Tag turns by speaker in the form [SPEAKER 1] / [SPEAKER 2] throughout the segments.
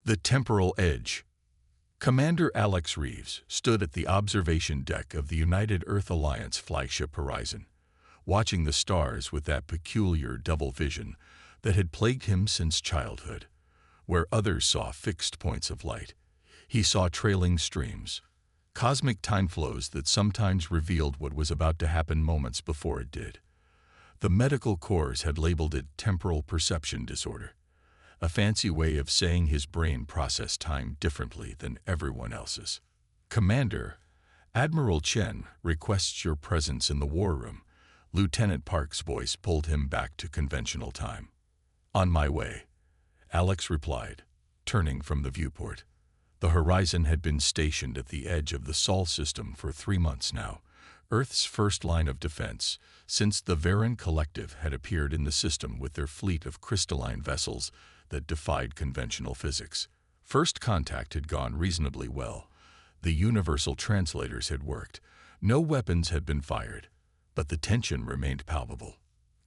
[SPEAKER 1] The Temporal Edge. Commander Alex Reeves stood at the observation deck of the United Earth Alliance flagship Horizon, watching the stars with that peculiar double vision that had plagued him since childhood. Where others saw fixed points of light, he saw trailing streams, cosmic time flows that sometimes revealed what was about to happen moments before it did. The medical corps had labeled it temporal perception disorder, a fancy way of saying his brain processed time differently than everyone else's. "Commander, Admiral Chen requests your presence in the war room." Lieutenant Park's voice pulled him back to conventional time. "On my way," Alex replied, turning from the viewport. The Horizon had been stationed at the edge of the Sol system for 3 months now, Earth's first line of defense, since the Varan Collective had appeared in the system with their fleet of crystalline vessels that defied conventional physics. First contact had gone reasonably well. The universal translators had worked. No weapons had been fired, but the tension remained palpable.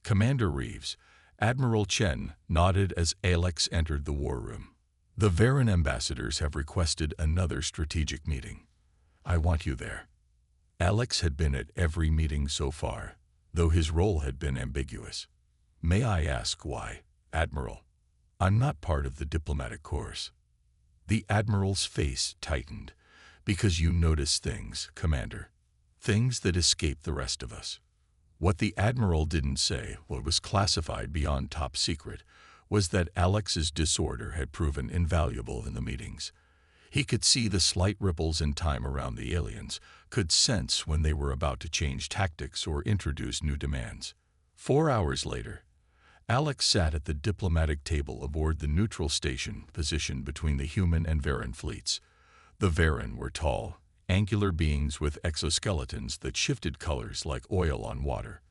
[SPEAKER 1] Commander Reeves, Admiral Chen nodded as Alex entered the war room. "The Varan ambassadors have requested another strategic meeting. I want you there." Alex had been at every meeting so far, though his role had been ambiguous. "May I ask why, Admiral?" "I'm not part of the diplomatic corps." The Admiral's face tightened. "Because you notice things, Commander. Things that escape the rest of us." What the Admiral didn't say, what was classified beyond top secret, was that Alex's disorder had proven invaluable in the meetings. He could see the slight ripples in time around the aliens, could sense when they were about to change tactics or introduce new demands. 4 hours later, Alex sat at the diplomatic table aboard the neutral station positioned between the human and Varan fleets. The Varan were tall, angular beings with exoskeletons that shifted colors like oil on water.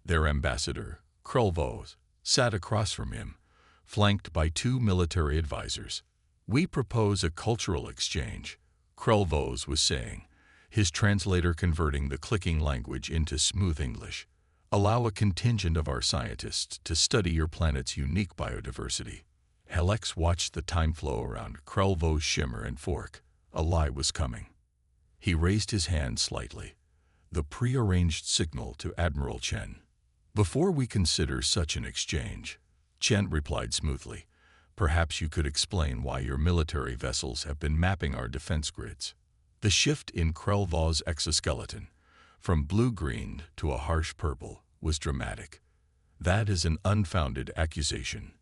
[SPEAKER 1] Their ambassador, Krulvos, sat across from him, flanked by 2 military advisors. "We propose a cultural exchange," Krulvos was saying, his translator converting the clicking language into smooth English. "Allow a contingent of our scientists to study your planet's unique biodiversity." Alex watched the time flow around Krulvos shimmer and fork. A lie was coming. He raised his hand slightly, the prearranged signal to Admiral Chen. "Before we consider such an exchange," Chen replied smoothly, "perhaps you could explain why your military vessels have been mapping our defense grids." The shift in Krulvos' exoskeleton, from blue-green to a harsh purple, was dramatic. "That is an unfounded accusation."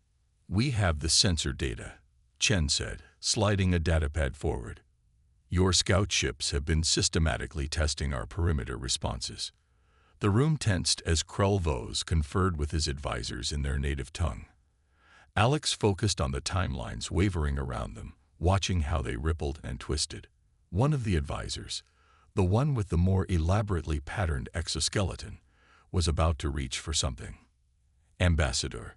[SPEAKER 1] "We have the sensor data," Chen said, sliding a datapad forward. "Your scout ships have been systematically testing our perimeter responses." The room tensed as Krulvos conferred with his advisors in their native tongue. Alex focused on the timelines wavering around them, watching how they rippled and twisted. One of the advisors, the one with the more elaborately patterned exoskeleton, was about to reach for something. "Ambassador,"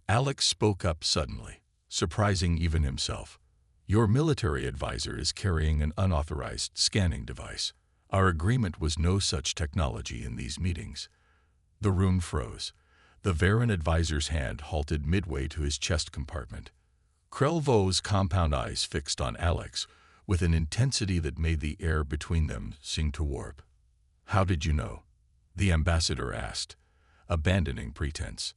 [SPEAKER 1] Alex spoke up suddenly, surprising even himself. "Your military advisor is carrying an unauthorized scanning device. Our agreement was no such technology in these meetings." The room froze. The Varan advisor's hand halted midway to his chest compartment. Krulvos' compound eyes fixed on Alex with an intensity that made the air between them seem to warp. "How did you know?" the ambassador asked, abandoning pretense.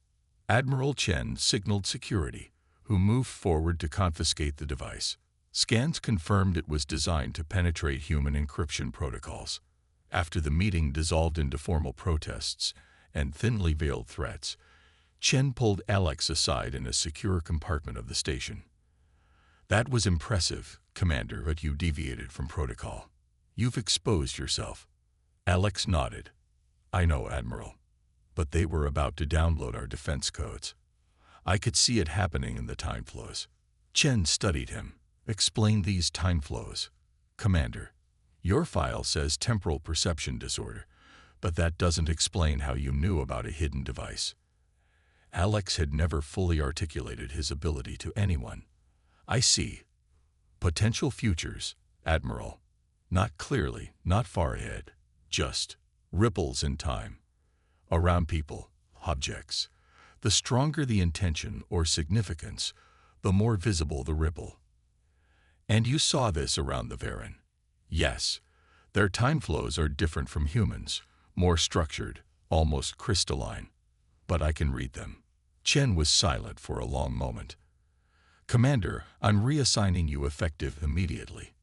[SPEAKER 1] Admiral Chen signaled security, who moved forward to confiscate the device. Scans confirmed it was designed to penetrate human encryption protocols. After the meeting dissolved into formal protests and thinly veiled threats, Chen pulled Alex aside in a secure compartment of the station. "That was impressive, Commander, but you deviated from protocol. You've exposed yourself." Alex nodded. "I know, Admiral. But they were about to download our defense codes. I could see it happening in the time flows." Chen studied him. "Explain these time flows, Commander. Your file says temporal perception disorder, but that doesn't explain how you knew about a hidden device." Alex had never fully articulated his ability to anyone. "I see potential futures, Admiral. Not clearly, not far ahead, just ripples in time. Around people, objects. The stronger the intention or significance, the more visible the ripple." And you saw this around the Varen. Yes, their time flows are different from humans, more structured, almost crystalline. But I can read them. Chen was silent for a long moment. Commander, I'm reassigning you effective immediately.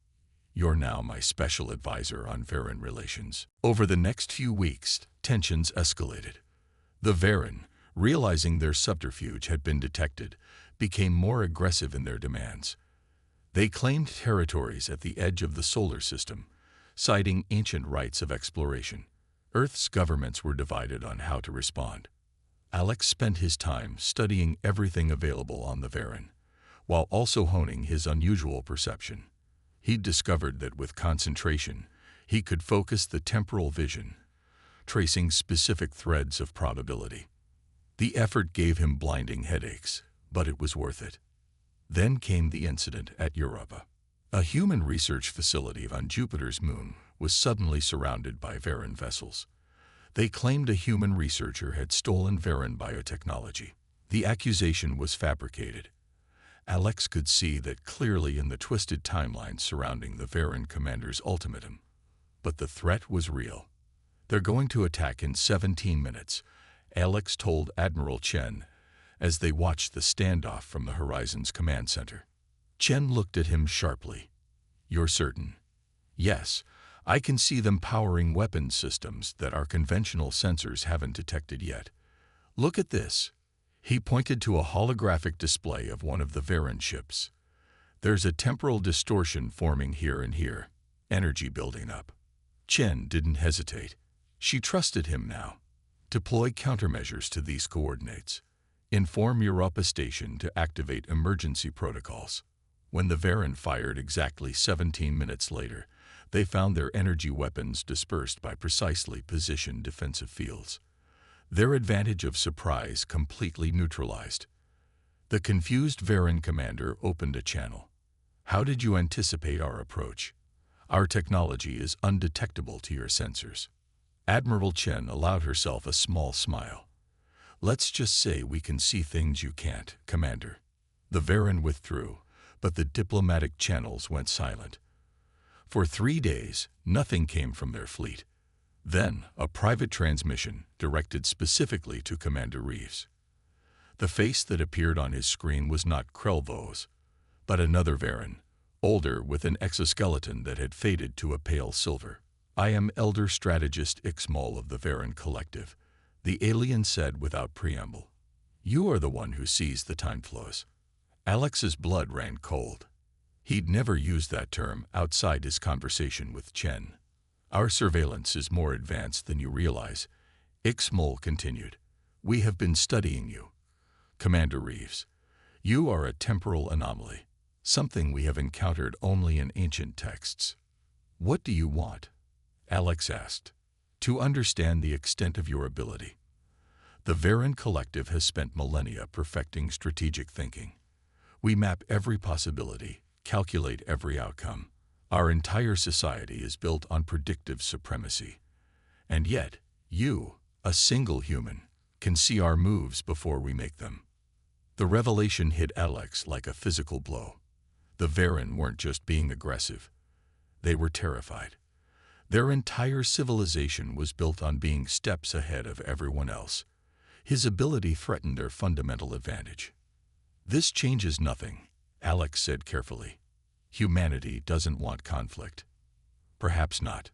[SPEAKER 1] You're now my special advisor on Varen relations. Over the next few weeks, tensions escalated. The Varen, realizing their subterfuge had been detected, became more aggressive in their demands. They claimed territories at the edge of the solar system, citing ancient rights of exploration. Earth's governments were divided on how to respond. Alex spent his time studying everything available on the Varen, while also honing his unusual perception. He'd discovered that with concentration, he could focus the temporal vision, tracing specific threads of probability. The effort gave him blinding headaches, but it was worth it. Then came the incident at Europa. A human research facility on Jupiter's moon was suddenly surrounded by Varen vessels. They claimed a human researcher had stolen Varen biotechnology. The accusation was fabricated. Alex could see that clearly in the twisted timelines surrounding the Varen commander's ultimatum. But the threat was real. They're going to attack in 17 minutes, Alex told Admiral Chen as they watched the standoff from the Horizon's command center. Chen looked at him sharply. You're certain? Yes, I can see them powering weapons systems that our conventional sensors haven't detected yet. Look at this. He pointed to a holographic display of one of the Varen ships. There's a temporal distortion forming here and here, energy building up. Chen didn't hesitate. She trusted him now. Deploy countermeasures to these coordinates. Inform Europa Station to activate emergency protocols. When the Varen fired exactly 17 minutes later, they found their energy weapons dispersed by precisely positioned defensive fields. Their advantage of surprise completely neutralized. The confused Varen commander opened a channel. How did you anticipate our approach? Our technology is undetectable to your sensors. Admiral Chen allowed herself a small smile. Let's just say we can see things you can't, Commander. The Varen withdrew, but the diplomatic channels went silent. For 3 days, nothing came from their fleet. Then, a private transmission directed specifically to Commander Reeves. The face that appeared on his screen was not Krelvo's, but another Varen, older with an exoskeleton that had faded to a pale silver. I am Elder Strategist Ixmol of the Varen Collective, the alien said without preamble. You are the one who sees the time flows. Alex's blood ran cold. He'd never used that term outside his conversation with Chen. Our surveillance is more advanced than you realize, Ixmol continued. We have been studying you. Commander Reeves, you are a temporal anomaly, something we have encountered only in ancient texts. What do you want? Alex asked. To understand the extent of your ability. The Varen Collective has spent millennia perfecting strategic thinking. We map every possibility, calculate every outcome. Our entire society is built on predictive supremacy. And yet, you, a single human, can see our moves before we make them. The revelation hit Alex like a physical blow. The Varen weren't just being aggressive. They were terrified. Their entire civilization was built on being steps ahead of everyone else. His ability threatened their fundamental advantage. This changes nothing, Alex said carefully. Humanity doesn't want conflict. Perhaps not.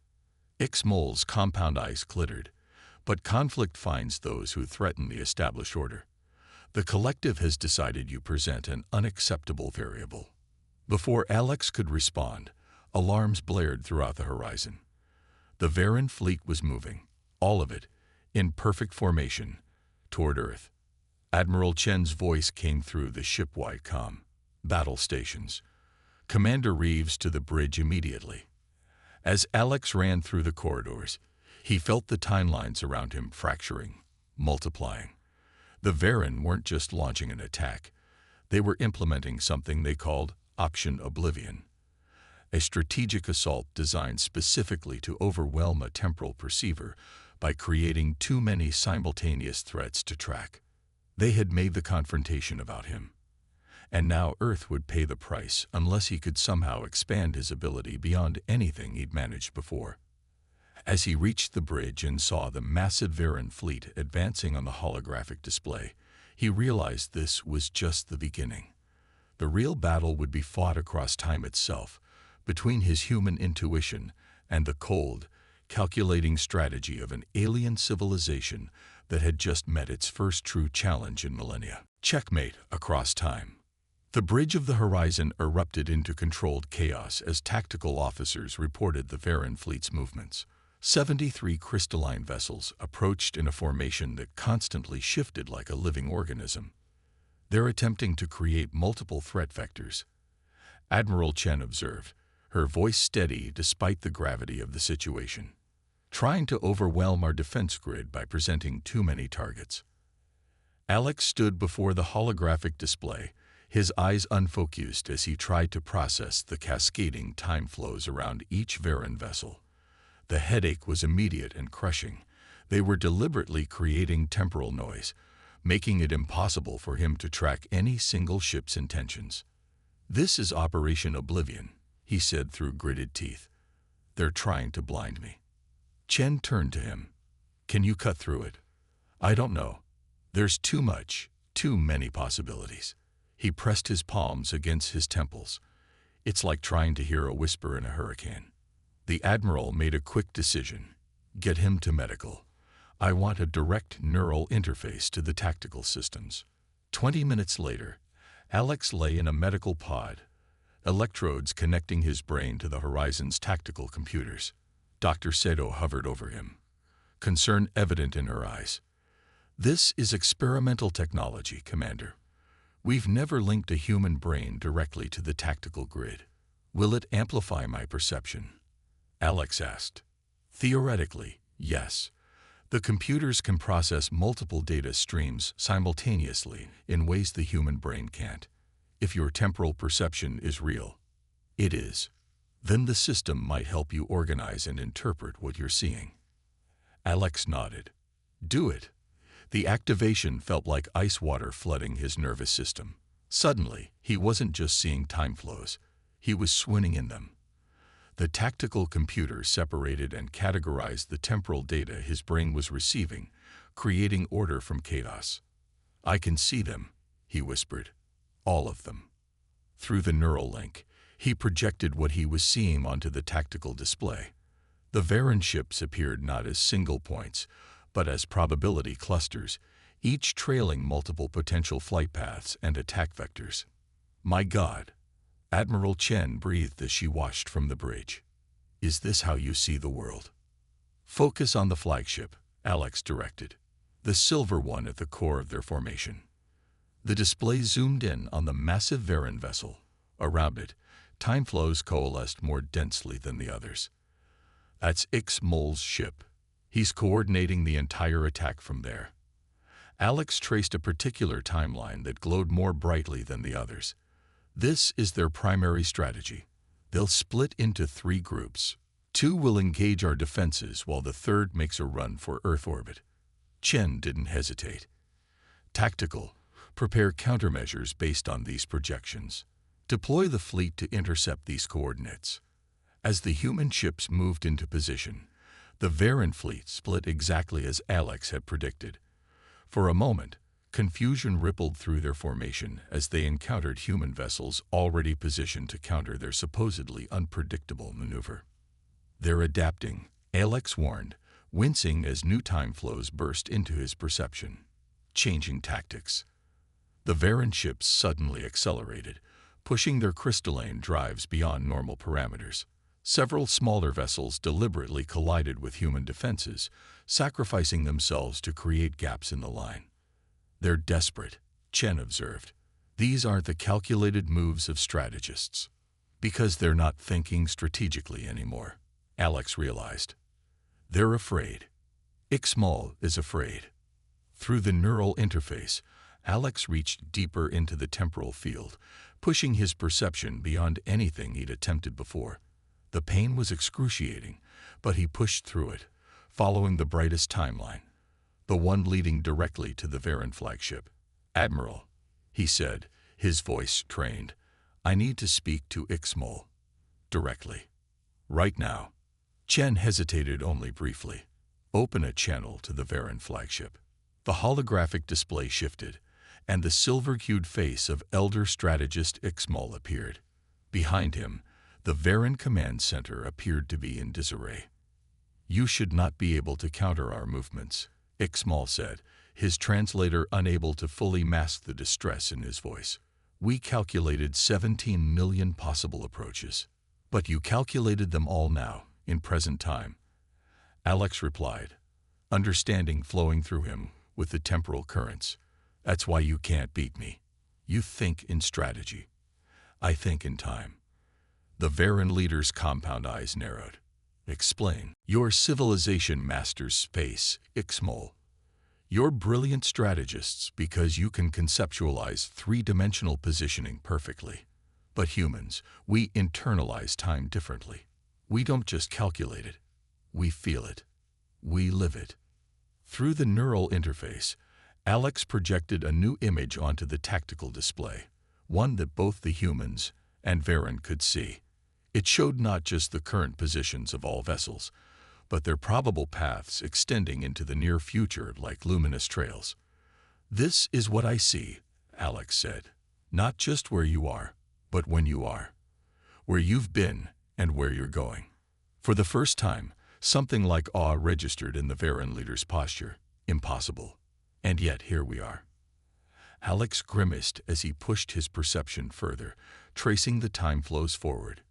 [SPEAKER 1] Ixmol's compound eyes glittered, but conflict finds those who threaten the established order. The collective has decided you present an unacceptable variable. Before Alex could respond, alarms blared throughout the horizon. The Varen fleet was moving, all of it, in perfect formation, toward Earth. Admiral Chen's voice came through the ship-wide comm. Battle stations. Commander Reeves to the bridge immediately. As Alex ran through the corridors, he felt the timelines around him fracturing, multiplying. The Varen weren't just launching an attack. They were implementing something they called Option Oblivion, a strategic assault designed specifically to overwhelm a temporal perceiver by creating too many simultaneous threats to track. They had made the confrontation about him. And now Earth would pay the price unless he could somehow expand his ability beyond anything he'd managed before. As he reached the bridge and saw the massive Varan fleet advancing on the holographic display, he realized this was just the beginning. The real battle would be fought across time itself, between his human intuition and the cold, calculating strategy of an alien civilization that had just met its first true challenge in millennia. Checkmate across time. The bridge of the horizon erupted into controlled chaos as tactical officers reported the Varan fleet's movements. 73 crystalline vessels approached in a formation that constantly shifted like a living organism. They're attempting to create multiple threat vectors. Admiral Chen observed, her voice steady despite the gravity of the situation. Trying to overwhelm our defense grid by presenting too many targets. Alex stood before the holographic display, his eyes unfocused as he tried to process the cascading time flows around each Varan vessel. The headache was immediate and crushing. They were deliberately creating temporal noise, making it impossible for him to track any single ship's intentions. "This is Operation Oblivion," he said through gritted teeth. "They're trying to blind me." Chen turned to him. "Can you cut through it?" "I don't know. There's too many possibilities." He pressed his palms against his temples. "It's like trying to hear a whisper in a hurricane." The Admiral made a quick decision. "Get him to medical. I want a direct neural interface to the tactical systems." 20 minutes later, Alex lay in a medical pod, electrodes connecting his brain to the Horizon's tactical computers. Dr. Sato hovered over him, concern evident in her eyes. "This is experimental technology, Commander. We've never linked a human brain directly to the tactical grid. Will it amplify my perception?" Alex asked. "Theoretically, yes. The computers can process multiple data streams simultaneously in ways the human brain can't. If your temporal perception is real, it is, then the system might help you organize and interpret what you're seeing." Alex nodded. "Do it." The activation felt like ice water flooding his nervous system. Suddenly, he wasn't just seeing time flows. He was swimming in them. The tactical computer separated and categorized the temporal data his brain was receiving, creating order from chaos. "I can see them," he whispered. "All of them." Through the neural link, he projected what he was seeing onto the tactical display. The Varan ships appeared not as single points, but as probability clusters, each trailing multiple potential flight paths and attack vectors. "My God," Admiral Chen breathed as she watched from the bridge. "Is this how you see the world?" "Focus on the flagship," Alex directed, the silver one at the core of their formation. The display zoomed in on the massive Varan vessel. Around it, time flows coalesced more densely than the others. "That's Ix-Mol's ship. He's coordinating the entire attack from there." Alex traced a particular timeline that glowed more brightly than the others. "This is their primary strategy. They'll split into 3 groups. 2 will engage our defenses while the third makes a run for Earth orbit." Chen didn't hesitate. "Tactical. Prepare countermeasures based on these projections. Deploy the fleet to intercept these coordinates." As the human ships moved into position, the Varan fleet split exactly as Alex had predicted. For a moment, confusion rippled through their formation as they encountered human vessels already positioned to counter their supposedly unpredictable maneuver. "They're adapting," Alex warned, wincing as new time flows burst into his perception. "Changing tactics." The Varan ships suddenly accelerated, pushing their crystalline drives beyond normal parameters. Several smaller vessels deliberately collided with human defenses, sacrificing themselves to create gaps in the line. "They're desperate," Chen observed. "These aren't the calculated moves of strategists." "Because they're not thinking strategically anymore," Alex realized. "They're afraid. Ix-Mol is afraid." Through the neural interface, Alex reached deeper into the temporal field, pushing his perception beyond anything he'd attempted before. The pain was excruciating, but he pushed through it, following the brightest timeline, the one leading directly to the Varan flagship. "Admiral," he said, His voice trained. "I need to speak to Ixmol. Directly. Right now." Chen hesitated only briefly. "Open a channel to the Varen flagship." The holographic display shifted, and the silver-hued face of Elder Strategist Ixmol appeared. Behind him, the Varen command center appeared to be in disarray. "You should not be able to counter our movements," Ixmol said, his translator unable to fully mask the distress in his voice. "We calculated 17 million possible approaches. But you calculated them all now, in present time," Alex replied, understanding flowing through him with the temporal currents. "That's why you can't beat me. You think in strategy. I think in time." The Varen leader's compound eyes narrowed. "Explain." "Your civilization masters space, Ixmol. You're brilliant strategists because you can conceptualize three-dimensional positioning perfectly. But humans, we internalize time differently. We don't just calculate it. We feel it. We live it." Through the neural interface, Alex projected a new image onto the tactical display, one that both the humans and Varen could see. It showed not just the current positions of all vessels, but their probable paths extending into the near future like luminous trails. "This is what I see," Alex said. "Not just where you are, but when you are. Where you've been and where you're going." For the first time, something like awe registered in the Varen leader's posture. Impossible. And yet here we are. Alex grimaced as he pushed his perception further, tracing the time flows forward.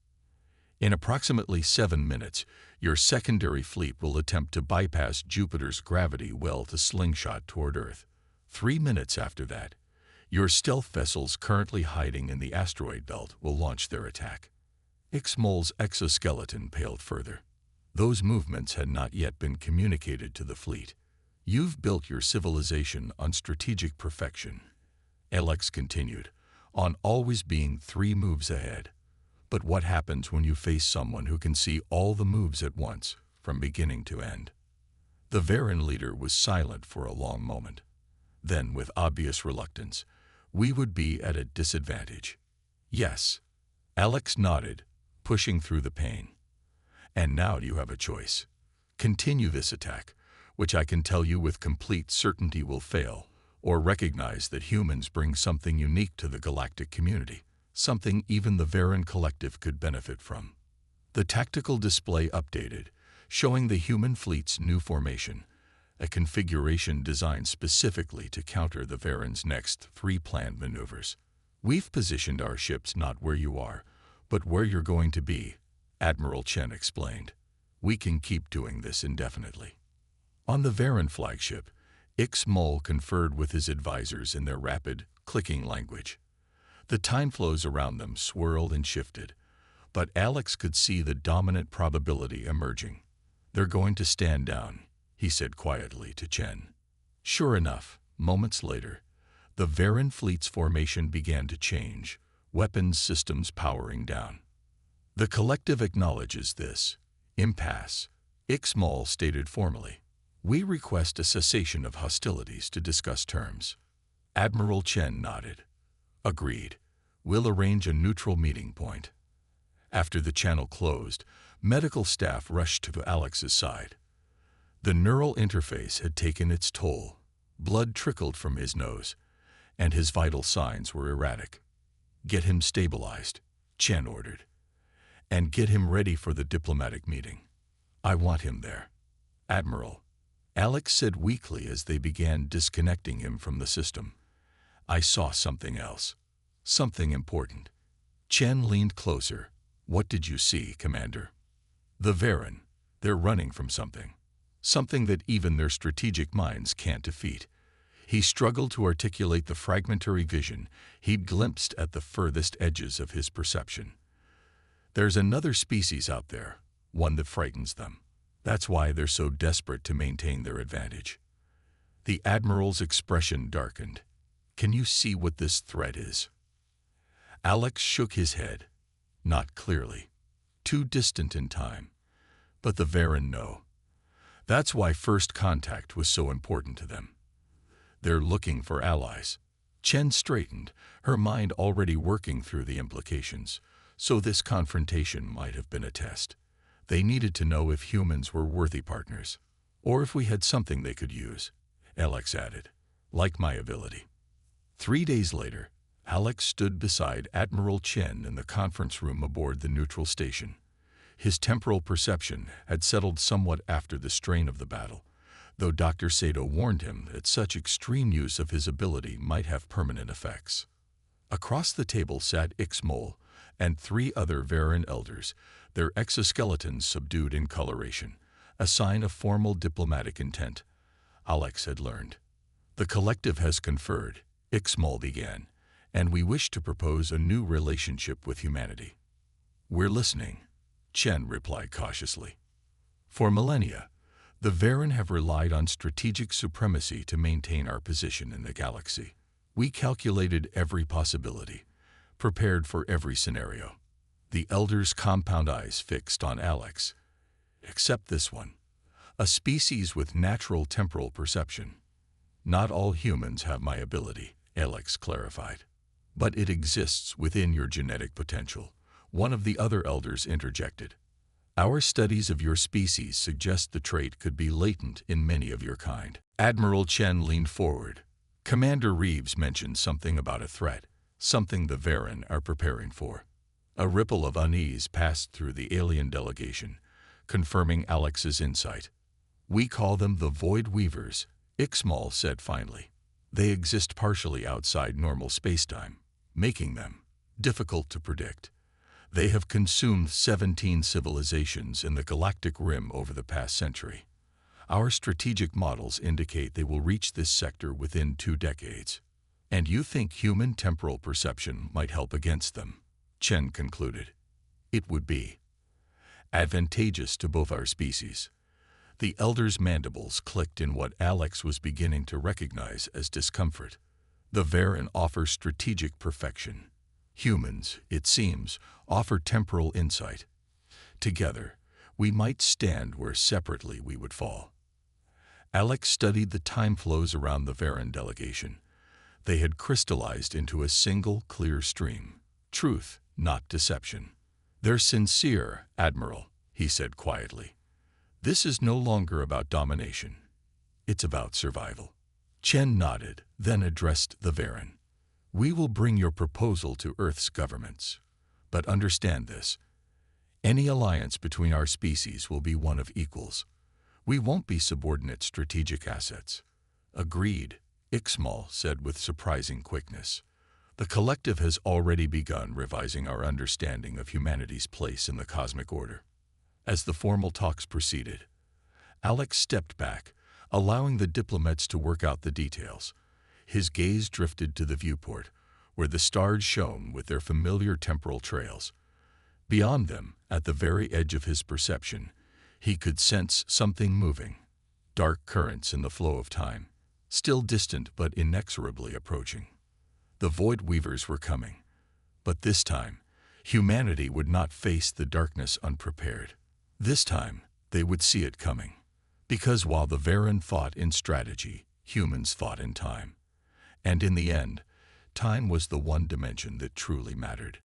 [SPEAKER 1] "In approximately 7 minutes, your secondary fleet will attempt to bypass Jupiter's gravity well to slingshot toward Earth. 3 minutes after that, your stealth vessels currently hiding in the asteroid belt will launch their attack." Ixmol's exoskeleton paled further. Those movements had not yet been communicated to the fleet. "You've built your civilization on strategic perfection," Alex continued, "on always being 3 moves ahead. But what happens when you face someone who can see all the moves at once, from beginning to end?" The Varen leader was silent for a long moment. Then, with obvious reluctance, "We would be at a disadvantage." "Yes." Alex nodded, pushing through the pain. "And now you have a choice. Continue this attack, which I can tell you with complete certainty will fail, or recognize that humans bring something unique to the galactic community, something even the Varen collective could benefit from." The tactical display updated, showing the human fleet's new formation, a configuration designed specifically to counter the Varen's next 3 planned maneuvers. "We've positioned our ships not where you are, but where you're going to be," Admiral Chen explained. "We can keep doing this indefinitely." On the Varen flagship, Ixmol conferred with his advisors in their rapid, clicking language. The time flows around them swirled and shifted, but Alex could see the dominant probability emerging. "They're going to stand down," he said quietly to Chen. Sure enough, moments later, the Varen fleet's formation began to change, weapons systems powering down. "The collective acknowledges this. Impasse," Ixmol stated formally. "We request a cessation of hostilities to discuss terms." Admiral Chen nodded. "Agreed. We'll arrange a neutral meeting point." After the channel closed, medical staff rushed to Alex's side. The neural interface had taken its toll. Blood trickled from his nose, and his vital signs were erratic. "Get him stabilized," Chen ordered. "And get him ready for the diplomatic meeting. I want him there." "Admiral," Alex said weakly as they began disconnecting him from the system. "I saw something else. Something important." Chen leaned closer. "What did you see, Commander?" "The Varen. They're running from something. Something that even their strategic minds can't defeat." He struggled to articulate the fragmentary vision he'd glimpsed at the furthest edges of his perception. "There's another species out there, one that frightens them. That's why they're so desperate to maintain their advantage." The Admiral's expression darkened. "Can you see what this threat is?" Alex shook his head. "Not clearly. Too distant in time. But the Varen know. That's why first contact was so important to them. They're looking for allies. Chen straightened, her mind already working through the implications. So this confrontation might have been a test. They needed to know if humans were worthy partners, or if we had something they could use, Alex added, like my ability. 3 days later, Alex stood beside Admiral Chen in the conference room aboard the neutral station. His temporal perception had settled somewhat after the strain of the battle, though Dr. Sato warned him that such extreme use of his ability might have permanent effects. Across the table sat Ixmol and 3 other Varan elders, their exoskeletons subdued in coloration, a sign of formal diplomatic intent. Alex had learned. The collective has conferred, Ixmol began, and we wish to propose a new relationship with humanity. We're listening, Chen replied cautiously. For millennia, the Varan have relied on strategic supremacy to maintain our position in the galaxy. We calculated every possibility, prepared for every scenario. The elders' compound eyes fixed on Alex. Except this one, a species with natural temporal perception. Not all humans have my ability, Alex clarified. But it exists within your genetic potential, one of the other elders interjected. Our studies of your species suggest the trait could be latent in many of your kind. Admiral Chen leaned forward. Commander Reeves mentioned something about a threat, something the Varan are preparing for. A ripple of unease passed through the alien delegation, confirming Alex's insight. We call them the Void Weavers, Ixmol said finally. They exist partially outside normal spacetime, making them difficult to predict. They have consumed 17 civilizations in the galactic rim over the past century. Our strategic models indicate they will reach this sector within 2 decades. And you think human temporal perception might help against them, Chen concluded. It would be advantageous to both our species. The elder's mandibles clicked in what Alex was beginning to recognize as discomfort. The Varan offer strategic perfection. Humans, it seems, offer temporal insight. Together, we might stand where separately we would fall. Alex studied the time flows around the Varan delegation. They had crystallized into a single clear stream. Truth, not deception. They're sincere, Admiral, he said quietly. This is no longer about domination. It's about survival. Chen nodded, then addressed the Varan. We will bring your proposal to Earth's governments. But understand this. Any alliance between our species will be one of equals. We won't be subordinate strategic assets. Agreed, Ixmol said with surprising quickness. The collective has already begun revising our understanding of humanity's place in the cosmic order. As the formal talks proceeded, Alex stepped back, allowing the diplomats to work out the details. His gaze drifted to the viewport, where the stars shone with their familiar temporal trails. Beyond them, at the very edge of his perception, he could sense something moving. Dark currents in the flow of time, still distant but inexorably approaching. The Void Weavers were coming. But this time, humanity would not face the darkness unprepared. This time, they would see it coming. Because while the Varan fought in strategy, humans fought in time. And in the end, time was the one dimension that truly mattered.